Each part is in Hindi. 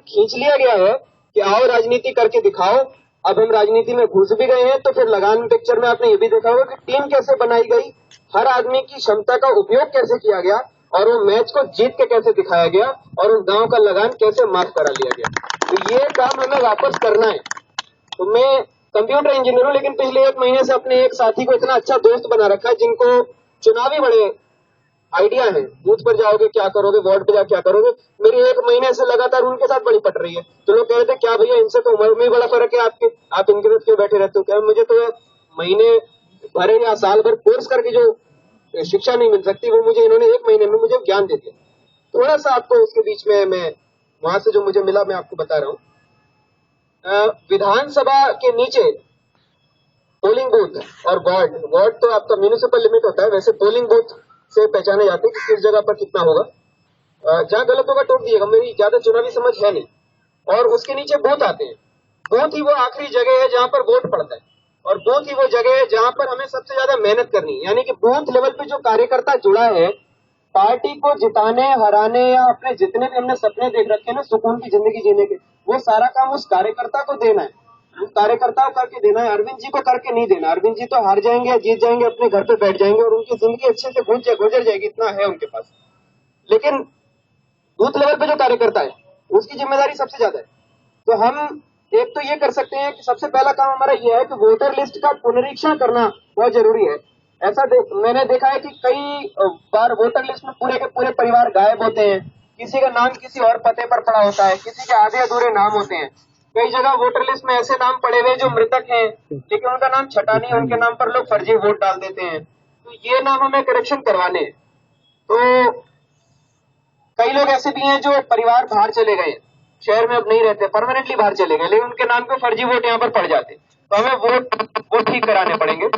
खींच लिया गया है कि आओ राजनीति करके दिखाओ। अब हम राजनीति में घुस भी गए हैं। तो फिर लगान पिक्चर में आपने ये भी देखा होगा कि टीम कैसे बनाई गई, हर आदमी की क्षमता का उपयोग कैसे किया गया और वो मैच को जीत के कैसे दिखाया गया और उस गांव का लगान कैसे माफ करा लिया गया। तो ये काम हमें वापस करना है। तो मैं कंप्यूटर इंजीनियर हूँ, लेकिन पिछले 1 महीने से अपने एक साथी को इतना अच्छा दोस्त बना रखा है जिनको चुनावी बड़े आइडिया है। बूथ पर जाओगे क्या करोगे, वार्ड पे जाओ क्या करोगे। मेरी 1 महीने से लगातार उनके साथ बड़ी पट रही है। तो लोग कह रहे थे क्या भैया इनसे तो उम्र में बड़ा फर्क है आपके, आप इनके साथ क्यों बैठे रहते हो। क्या मुझे तो महीने भर या साल भर कोर्स करके जो शिक्षा नहीं मिल सकती वो मुझे इन्होंने 1 महीने में मुझे ज्ञान दे दिया। थोड़ा सा आपको उसके बीच में मैं वहां से जो मुझे मिला मैं आपको बता रहा हूँ। विधानसभा के नीचे पोलिंग बूथ और वार्ड तो आपका म्यूनिसिपल लिमिट होता है, वैसे पोलिंग बूथ से पहचाने जाते हैं कि किस जगह पर कितना होगा। जहां गलत होगा टोक दिएगा, मेरी ज्यादा चुनावी समझ है नहीं। और उसके नीचे बूथ आते हैं। बूथ ही वो आखिरी जगह है जहां पर वोट पड़ता है और बूथ ही वो जगह है जहां पर हमें सबसे ज्यादा मेहनत करनी है। यानी कि बूथ लेवल पे जो कार्यकर्ता जुड़ा है पार्टी को जिताने हराने या अपने जितने भी हमने सपने देख रखे हैं ना सुकून की जिंदगी जीने के, वो सारा काम उस कार्यकर्ता को देना है, उस कार्यकर्ता को करके देना है। अरविंद जी को करके नहीं देना। अरविंद जी तो हार जाएंगे या जीत जाएंगे, अपने घर पे बैठ जाएंगे और उनकी जिंदगी अच्छे से गुजर जाएगी, इतना है उनके पास। लेकिन बूथ लेवल पे जो कार्यकर्ता है उसकी जिम्मेदारी सबसे ज्यादा है। तो हम एक तो ये कर सकते हैं कि सबसे पहला काम हमारा ये है कि वोटर लिस्ट का पुनरीक्षण करना बहुत जरूरी है। मैंने देखा है कि कई बार वोटर लिस्ट में पूरे के पूरे परिवार गायब होते हैं, किसी का नाम किसी और पते पर पड़ा होता है, किसी के आधे अधूरे नाम होते हैं। कई जगह वोटर लिस्ट में ऐसे नाम पड़े हुए जो मृतक हैं लेकिन उनका नाम छटा नहीं, उनके नाम पर लोग फर्जी वोट डाल देते हैं। तो ये नाम हमें करेक्शन करवाने हैं। तो कई लोग ऐसे भी हैं जो परिवार बाहर चले गए, शहर में अब नहीं रहते, परमानेंटली बाहर चले गए, लेकिन उनके नाम पे फर्जी वोट यहाँ पर पड़ जाते। तो हमें वो ठीक कराने पड़ेंगे।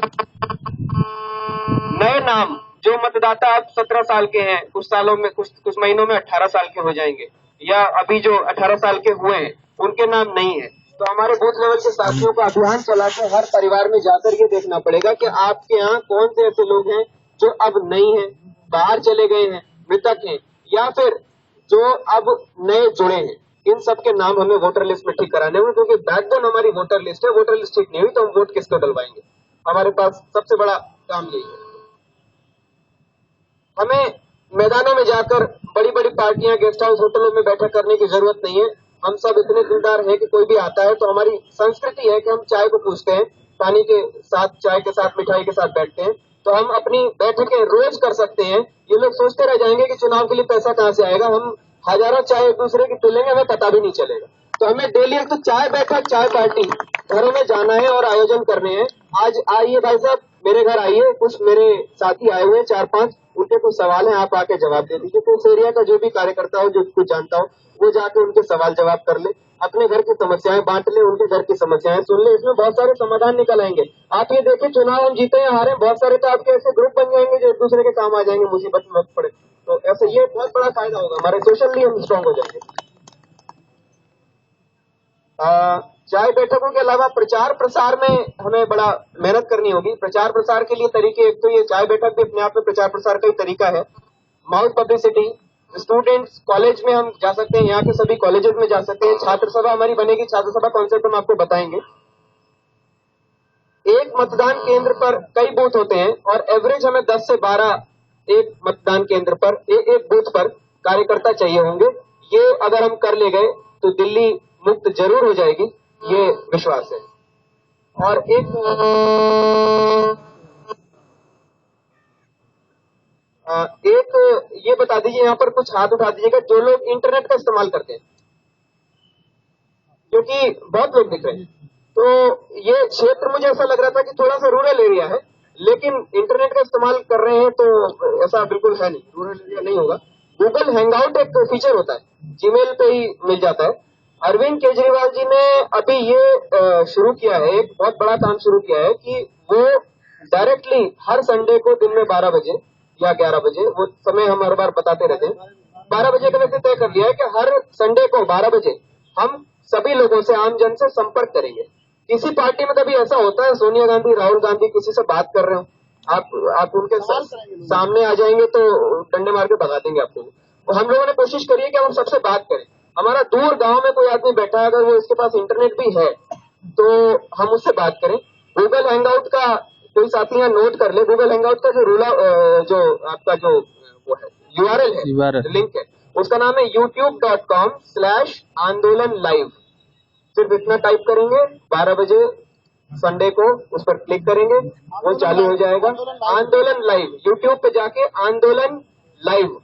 नए नाम जो मतदाता अब 17 साल के हैं, कुछ सालों में कुछ महीनों में 18 साल के हो जाएंगे, या अभी जो 18 साल के हुए हैं उनके नाम नहीं है, तो हमारे बूथ लेवल के साथियों का अभियान चला के हर परिवार में जाकर ये देखना पड़ेगा कि आपके यहाँ कौन से ऐसे लोग हैं जो अब नहीं है, बाहर चले गए हैं, मृतक हैं, या फिर जो अब नए जुड़े हैं। इन सब के नाम हमें वोटर लिस्ट में ठीक कराने होंगे, क्योंकि बैकबोन हमारी वोटर लिस्ट है। वोटर लिस्ट ठीक नहीं हुई तो हम वोट किसको डलवाएंगे। हमारे पास सबसे बड़ा काम यही है। हमें मैदानों में जाकर बड़ी बड़ी पार्टियां गेस्ट हाउस होटलों में बैठक करने की जरूरत नहीं है। हम सब इतने दिलदार हैं कि कोई भी आता है तो हमारी संस्कृति है कि हम चाय को पूछते हैं, पानी के साथ, चाय के साथ, मिठाई के साथ बैठते हैं। तो हम अपनी बैठकें रोज कर सकते हैं। ये लोग सोचते रह जाएंगे कि चुनाव के लिए पैसा कहाँ से आएगा, हम हजारों चाय एक दूसरे की पिलेंगे, हमें पता भी नहीं चलेगा। तो हमें डेली एक तो चाय बैठक, चाय पार्टी घरों में जाना है और आयोजन करने हैं। आज आइए भाई साहब, मेरे घर आइए, कुछ मेरे साथी आए हुए 4-5, उनके कुछ सवाल हैं, आप आके जवाब दे दीजिए। तो उस एरिया का जो भी कार्यकर्ता हो, जो कुछ जानता हो, वो जाके उनके सवाल जवाब कर ले, अपने घर की समस्याएं बांट ले, उनके घर की समस्याएं सुन ले, इसमें बहुत सारे समाधान निकल आएंगे। आप ये देखिए, चुनाव हम जीते या हारे, बहुत सारे तो आपके ऐसे ग्रुप बन जाएंगे जो एक दूसरे के काम आ जाएंगे मुसीबत में वक्त पड़े। तो ऐसे ये बहुत बड़ा फायदा होगा, हमारे सोशली हम स्ट्रांग हो जाएंगे। चाय बैठकों के अलावा प्रचार प्रसार में हमें बड़ा मेहनत करनी होगी। प्रचार प्रसार के लिए तरीके, एक तो ये चाय बैठक भी अपने आप में प्रचार प्रसार का ही तरीका है। माउथ पब्लिसिटी, स्टूडेंट्स कॉलेज में हम जा सकते हैं, यहाँ के सभी कॉलेजेस में जा सकते हैं। छात्र सभा हमारी बनेगी, छात्र सभा कॉन्सेप्ट हम आपको बताएंगे। एक मतदान केंद्र पर कई बूथ होते हैं और एवरेज हमें 10 से 12 एक मतदान केंद्र पर एक बूथ पर कार्यकर्ता चाहिए होंगे। ये अगर हम कर ले गए तो दिल्ली मुक्त जरूर हो जाएगी, ये विश्वास है। और एक ये बता दीजिए, यहाँ पर कुछ हाथ उठा दीजिएगा जो लोग इंटरनेट का इस्तेमाल करते हैं, क्योंकि बहुत लोग दिख रहे हैं। तो ये क्षेत्र मुझे ऐसा लग रहा था कि थोड़ा सा रूरल एरिया है, लेकिन इंटरनेट का इस्तेमाल कर रहे हैं, तो ऐसा बिल्कुल है नहीं, रूरल एरिया नहीं होगा। गूगल हैंगआउट एक फीचर होता है, जीमेल पे ही मिल जाता है। अरविंद केजरीवाल जी ने अभी ये शुरू किया है, एक बहुत बड़ा काम शुरू किया है कि वो डायरेक्टली हर संडे को दिन में 12 बजे या 11 बजे, वो समय हम हर बार बताते रहते हैं, 12 बजे का वैसे तय कर लिया है कि हर संडे को 12 बजे हम सभी लोगों से, आम जन से संपर्क करेंगे। किसी पार्टी में कभी ऐसा होता है सोनिया गांधी, राहुल गांधी किसी से बात कर रहे हो, आप उनके सामने आ जाएंगे तो डंडे मार के भगा देंगे आपको। तो हम लोगों ने कोशिश करी है कि हम सबसे बात करें। हमारा दूर गांव में कोई आदमी बैठा है, अगर वो इसके पास इंटरनेट भी है तो हम उससे बात करें। गूगल हैंगआउट का कोई साथी यहाँ नोट कर ले, गूगल हैंगआउट का जो आपका जो वो है यूआरएल है, लिंक है, उसका नाम है youtube.com/आंदोलन लाइव। सिर्फ इतना टाइप करेंगे, 12 बजे संडे को उस पर क्लिक करेंगे, वो चालू हो जाएगा। आंदोलन लाइव यूट्यूब पे जाके आंदोलन लाइव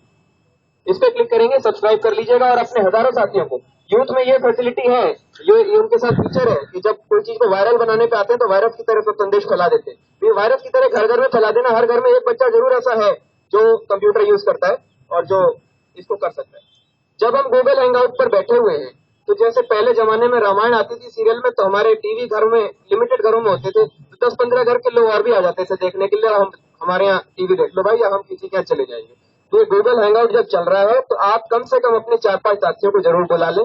इस पे क्लिक करेंगे, सब्सक्राइब कर लीजिएगा और अपने हजारों साथियों को। यूथ में ये फैसिलिटी है, ये उनके साथ फीचर है कि जब कोई चीज को वायरल बनाने पे आते हैं तो वायरस की तरह सब संदेश फैला देते हैं। तो ये वायरस की तरह घर घर में फैला देना, हर घर में एक बच्चा जरूर ऐसा है जो कंप्यूटर यूज करता है और जो इसको कर सकता है। जब हम गूगल हैंगआउट पर बैठे हुए हैं तो जैसे पहले जमाने में रामायण आती थी सीरियल में, तो हमारे टीवी घर में लिमिटेड घरों में होते थे, तो 10-15 घर के लोग और भी आ जाते थे देखने के लिए, हम हमारे यहाँ टीवी देख लो भाई, या हम किसी के यहाँ चले जाएंगे। तो ये गूगल हैंगआउट जब चल रहा है तो आप कम से कम अपने 4-5 साथियों को जरूर बुला लें।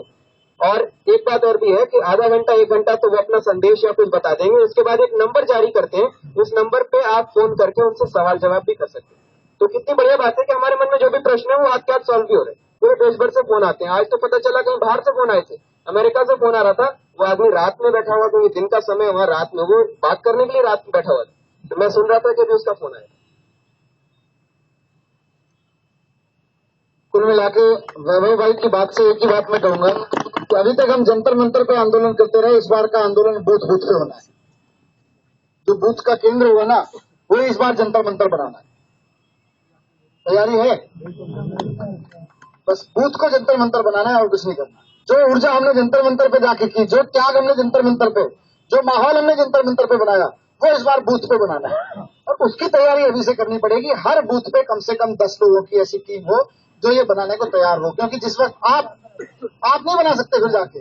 और एक बात और भी है कि आधा घंटा 1 घंटा तो वो अपना संदेश या कुछ बता देंगे, उसके बाद एक नंबर जारी करते हैं, उस नंबर पे आप फोन करके उनसे सवाल जवाब भी कर सकते हैं। तो कितनी बढ़िया बात है कि हमारे मन में जो भी प्रश्न है वो हाथ के हाथ सॉल्व भी हो रहे हैं। पूरे देश भर से फोन आते हैं। आज तो पता चला कहीं बाहर से फोन आए थे, अमेरिका से फोन आ रहा था, वो आदमी रात में बैठा हुआ, क्योंकि दिन का समय वहाँ रात में, वो बात करने के लिए रात में बैठा हुआ था, तो मैं सुन रहा था कि अभी उसका फोन आया। कुल मिला के वैभव भाई की बात से एक ही बात मैं कहूंगा कि अभी तक हम जंतर मंतर पे आंदोलन करते रहे, इस बार का आंदोलन बूथ बूथ पे होना है। जो बूथ का केंद्र हुआ ना, वो इस बार जंतर मंतर बनाना है। तैयारी है? बस बूथ को जंतर मंतर बनाना है और कुछ नहीं करना। जो ऊर्जा हमने जंतर मंतर पे जाके की, जो त्याग हमने जंतर मंतर पे, जो माहौल हमने जंतर मंतर पे बनाया, वो इस बार बूथ पे बनाना है। और उसकी तैयारी अभी से करनी पड़ेगी। हर बूथ पे कम से कम 10 लोगों की ऐसी टीम हो जो ये बनाने को तैयार हो, क्योंकि जिस वक्त आप नहीं बना सकते, फिर जाके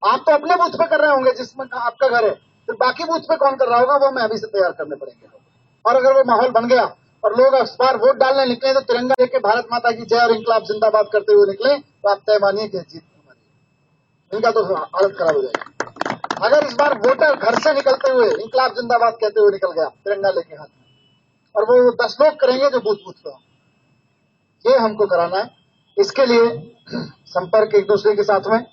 आप तो अपने बूथ पे कर रहे होंगे जिसमें आपका घर है, फिर बाकी बूथ पे कौन कर रहा होगा, वो मैं अभी से तैयार करने पड़ेंगे। और अगर वो माहौल बन गया और लोग इस बार वोट डालने निकले तो तिरंगा लेके भारत माता की जय और इंकलाब जिंदाबाद करते हुए निकले, तो आप तय मानिए कि जीत हमारी। इनका तो हालत खराब हो जाएगी। अगर इस बार वोटर घर से निकलते हुए इंकलाब जिंदाबाद कहते हुए निकल गया तिरंगा लेके हाथ में, और वो 10 लोग करेंगे जो बूथ बूथ पे, ये हमको कराना है। इसके लिए संपर्क एक दूसरे के साथ में